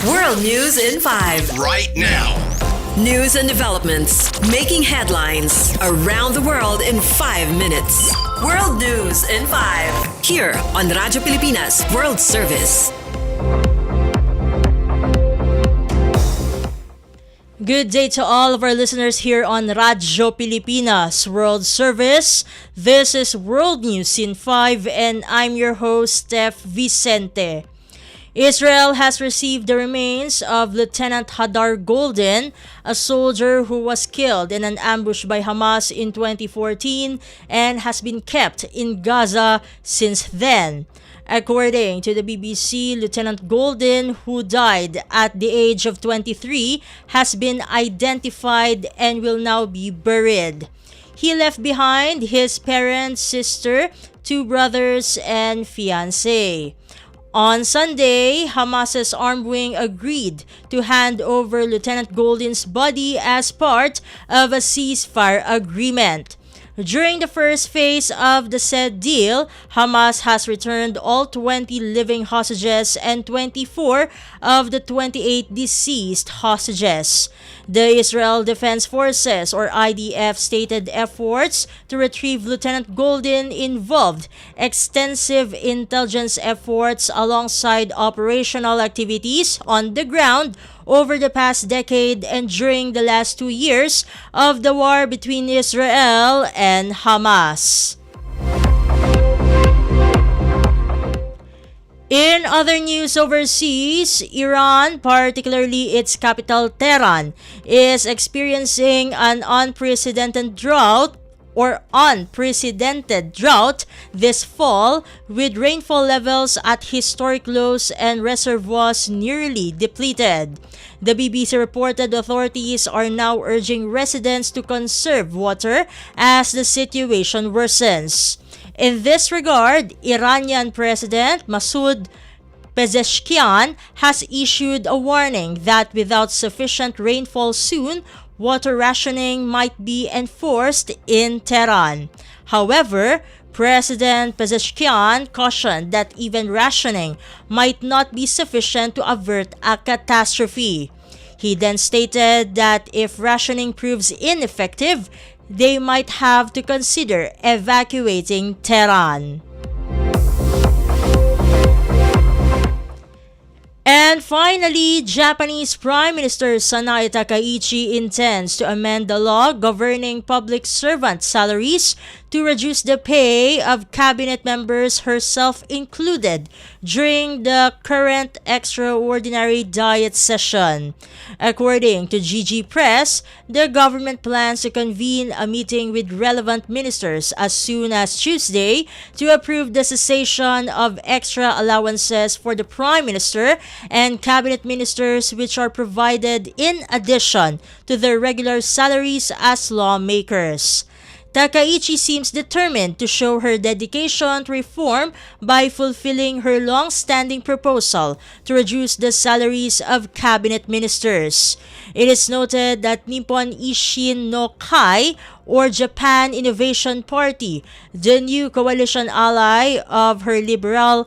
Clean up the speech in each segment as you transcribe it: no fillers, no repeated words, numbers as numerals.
World News in 5. Right now. News and developments making headlines around the world in 5 minutes. World News in 5. Here on Radyo Pilipinas World Service. Good day to all of our listeners here on Radyo Pilipinas World Service. This is World News in 5 and I'm your host, Steph Vicente. Israel has received the remains of Lieutenant Hadar Golden, a soldier who was killed in an ambush by Hamas in 2014 and has been kept in Gaza since then. According to the BBC, Lieutenant Golden, who died at the age of 23, has been identified and will now be buried. He left behind his parents, sister, 2 brothers, and fiancé. On Sunday, Hamas's armed wing agreed to hand over Lieutenant Golden's body as part of a ceasefire agreement. During the first phase of the said deal, Hamas has returned all 20 living hostages and 24 of the 28 deceased hostages. The Israel Defense Forces or IDF stated efforts to retrieve Lieutenant Golden involved extensive intelligence efforts alongside operational activities on the ground over the past decade and during the last 2 years of the war between Israel and Hamas. In other news overseas, Iran, particularly its capital Tehran, is experiencing an unprecedented drought this fall, with rainfall levels at historic lows and reservoirs nearly depleted. The BBC reported authorities are now urging residents to conserve water as the situation worsens. In this regard, Iranian President Masoud Pezeshkian has issued a warning that without sufficient rainfall soon, water rationing might be enforced in Tehran. However, President Pezeshkian cautioned that even rationing might not be sufficient to avert a catastrophe. He then stated that if rationing proves ineffective, they might have to consider evacuating Tehran. And finally, Japanese Prime Minister Sanae Takaichi intends to amend the law governing public servant salaries to reduce the pay of cabinet members, herself included, during the current extraordinary diet session. According to GG Press, the government plans to convene a meeting with relevant ministers as soon as Tuesday to approve the cessation of extra allowances for the Prime Minister and cabinet ministers, which are provided in addition to their regular salaries as lawmakers. Takaichi seems determined to show her dedication to reform by fulfilling her long-standing proposal to reduce the salaries of cabinet ministers. It is noted that Nippon Ishin no Kai, or Japan Innovation Party, the new coalition ally of her Liberal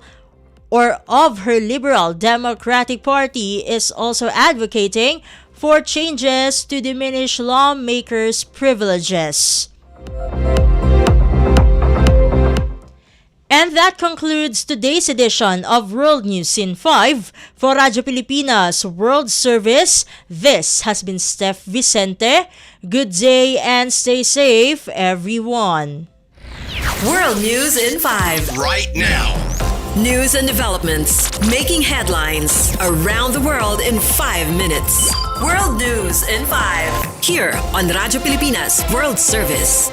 Democratic Party, is also advocating for changes to diminish lawmakers' privileges. And that concludes today's edition of World News in 5. For Radyo Pilipinas World Service, this has been Steph Vicente. Good day and stay safe, everyone. World News in 5. Right now. News and developments making headlines around the world in 5 minutes. World News in 5. Here on Radyo Pilipinas World Service.